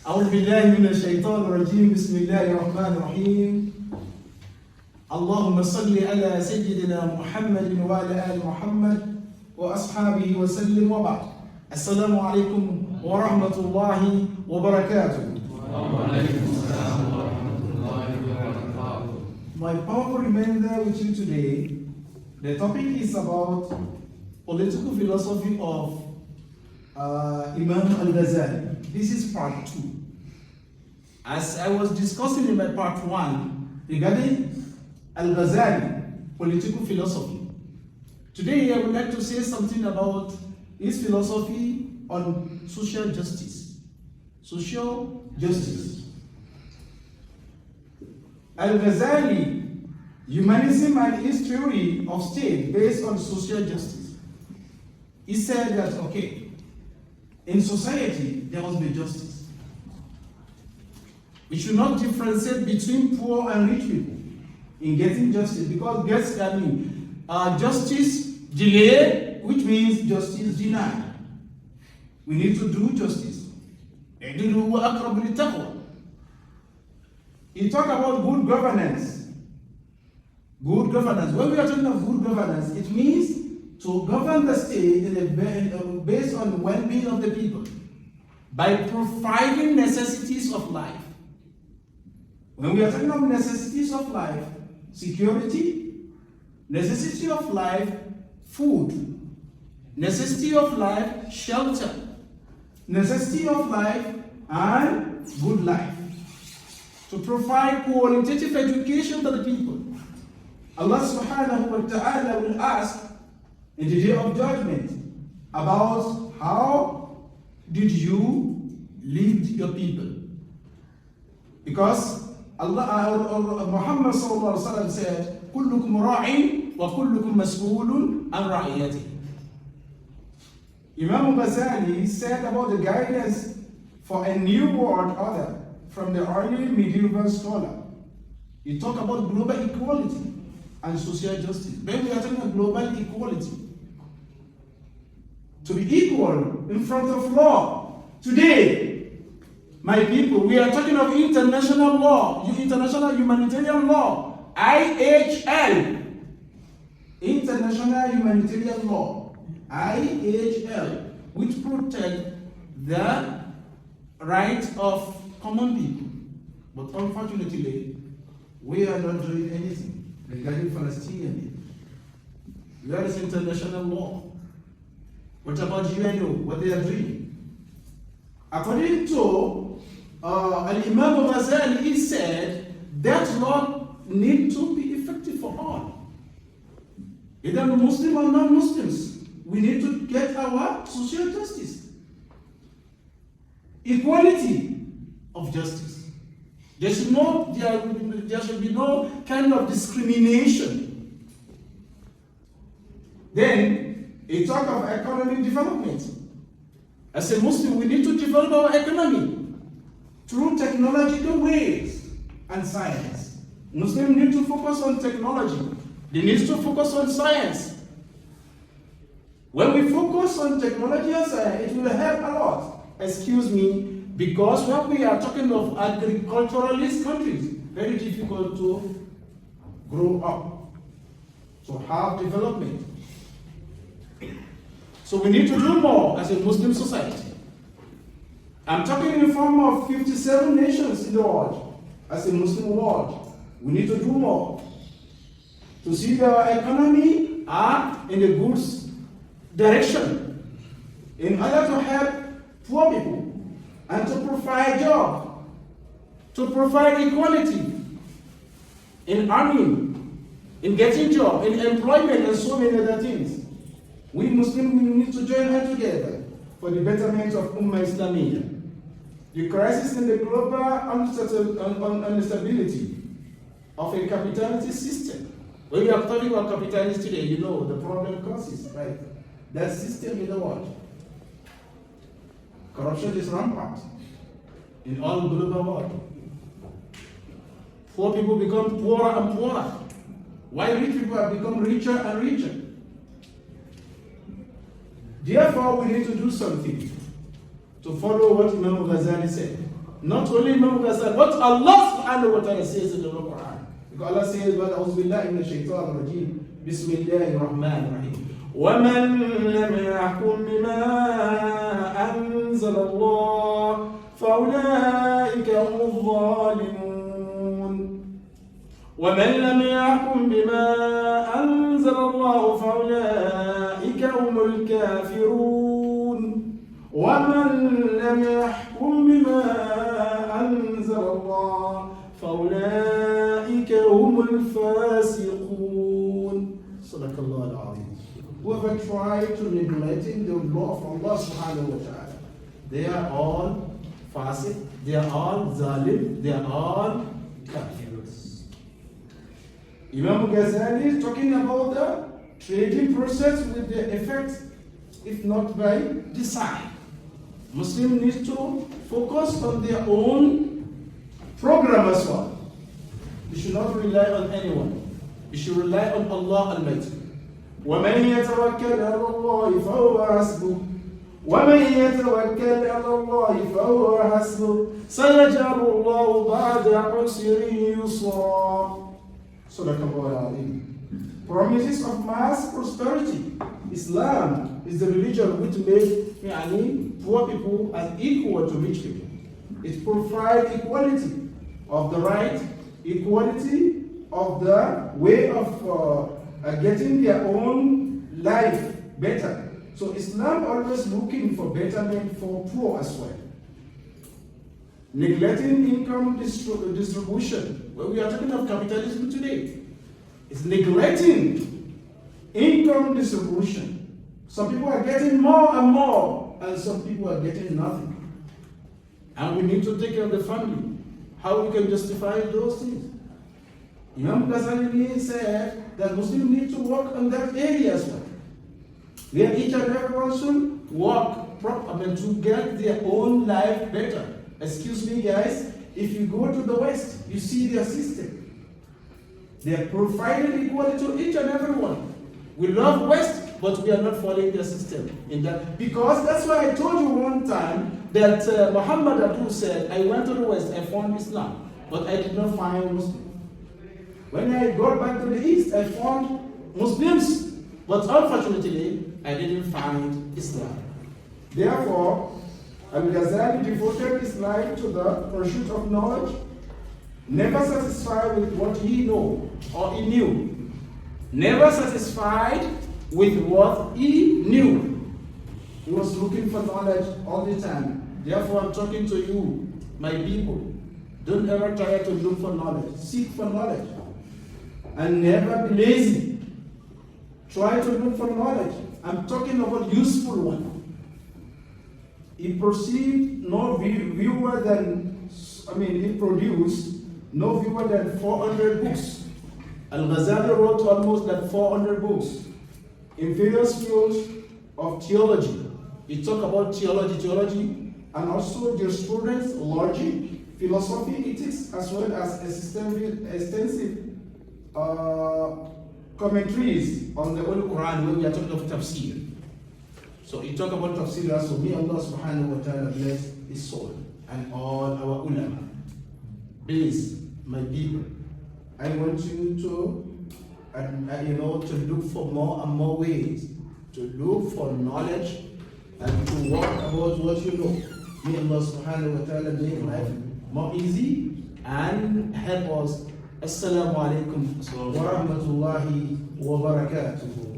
أعوذ بالله من الشيطان الرجيم بسم الله الرحمن الرحيم اللهم صل على سيدنا محمد وعلى آل محمد وأصحابه وسلم وبعد السلام عليكم ورحمة الله وبركاته. My powerful reminder with you today, the topic is about political philosophy of Imam Al-Ghazali. This is part 2. As I was discussing in my part 1 regarding Al-Ghazali, political philosophy. Today I would like to say something about his philosophy on social justice. Social justice. Al-Ghazali, humanism and his theory of state based on social justice. He said that, okay, in society there must be justice. We should not differentiate between poor and rich people in getting justice, because justice delayed, which means justice denied. We need to do justice. He talked about good governance. Good governance. When we are talking of good governance, it means to govern the state based on the well-being of the people by providing necessities of life. When we are talking of necessities of life, security, necessity of life, food, necessity of life, shelter, necessity of life, and good life. To provide qualitative education to the people. Allah subhanahu wa ta'ala will ask in the day of judgment about how did you lead your people. Because Muhammad sallallahu alaihi wasallam said, "Kullukum ra'in wa kullukum mas'ulun an ra'iyati." Imam Ghazali said about the guidance for a new world order from the early medieval scholar. He talked about global equality and social justice. When we are talking about global equality, to be equal in front of law. Today, my people, we are talking of international law, international humanitarian law, IHL. International humanitarian law, IHL, which protect the rights of common people. But unfortunately, we are not doing anything regarding Palestinians. Where is international law? What about UNO? What they are doing? According to Imam Ghazali, he said that law needs to be effective for all. Either Muslim or non-Muslims. We need to get our social justice. Equality of justice. There should be no kind of discrimination. Then he talked of economic development. As a Muslim, we need to develop our economy through technological ways and science. Muslims need to focus on technology. They need to focus on science. When we focus on technology and science, it will help a lot. Excuse me, because when we are talking of agriculturalist countries, very difficult to grow up, to have development. So we need to do more as a Muslim society. I'm talking in the form of 57 nations in the world, as a Muslim world. We need to do more to see that our economy are in a good direction in order to help poor people and to provide jobs, to provide equality in earning, in getting job, in employment, and so many other things. We Muslims need to join hands together for the betterment of Ummah Islamiyya. The crisis in the global instability of a capitalist system. When you are talking about capitalism today, you know the problem causes, right? That system in the world. Corruption is rampant in all global world. Poor people become poorer and poorer, while rich people have become richer and richer. Therefore, we need to do something to follow what Imam Ghazali said. Not only Imam Ghazali, but Allah subhanahu wa ta'ala says in the Quran. Because Allah says, وَأَعُوذُ بِاللَّهِ مِنَ الشَّيْطَانِ الرَّجِيمِ بِسْمِ اللَّهِ الرَّحْمَنِ الرَّحِيمِ وَمَنْ لَمْ يَحْكُمْ بِمَا أَنزَلَ اللَّهُ فَأُولَٰئِكَ هُمُ الظَّالِمُونَ وَمَنْ لَمْ يَحْكُمْ بِمَا أَنزَلَ اللَّهُ فَأُولَٰئِكَ هُمُ الْكَافِرُونَ وَمَنْ لَمْ يَحْكُمْ بِمَا أَنزَلَ اللَّهُ فَأُولَٰئِكَ هُمُ الْفَاسِقُونَ. صدق الله العظيم. Whoever try to neglecting the law of Allah subhanahu wa ta'ala, they are all fasiq, they are all zalim, they are all kafirs. Imam Ghazali is talking about the trading process with the effect, if not by design. Muslim needs to focus on their own program as well. You should not rely on anyone. You should rely on Allah Almighty. وَمَنْ يَتَوَكَّلْ عَلَى اللَّهِ فَهُوَ حَسْبُهُ وَمَنْ يَتَوَكَّلْ عَلَى اللَّهِ فَهُوَ حَسْبُهُ سَيَجْعَلُ اللَّهُ بَعْدَ عُسْرٍ يُسْرًا. صدق الله العظيم. Promises of mass prosperity. Islam is the religion which makes poor people as equal to rich people. It provides equality of the right, equality of the way of getting their own life better. So Islam always looking for betterment for poor as well. Neglecting income distribution. Well, we are talking of capitalism today. It's neglecting income distribution. Some people are getting more and more, and some people are getting nothing. And we need to take care of the family. How we can justify those things? Imam Ghazali said that Muslims need to work on that area as well. Where each and every one should work to get their own life better. Excuse me, guys, if you go to the West, you see their system. They are providing equality to each and every one. We love West, but we are not following their system in that. Because that's why I told you one time that Muhammad Abu said, I went to the West, I found Islam, but I did not find Muslims. When I got back to the East, I found Muslims, but unfortunately, I didn't find Islam. Therefore, Al-Ghazali devoted his life to the pursuit of knowledge, never satisfied with what he knew or he knew. Never satisfied with what he knew. He was looking for knowledge all the time. Therefore, I'm talking to you, my people. Don't ever try to look for knowledge. Seek for knowledge. And never be lazy. Try to look for knowledge. I'm talking about useful one. He produced no fewer than 400 books. Al-Ghazali wrote almost like 400 books in various fields of theology. He talked about theology, and also jurisprudence, logic, philosophy, ethics, as well as extensive commentaries on the Holy Quran when we are talking of tafsir. So he talked about tafsir, so may Allah subhanahu wa ta'ala bless his soul and all our ulama. Please, my people, I want you to look for more and more ways, to look for knowledge and to work about what you know. May Allah subhanahu wa ta'ala make life more easy and help us. Assalamu alaikum wa rahmatullahi wa barakatuh.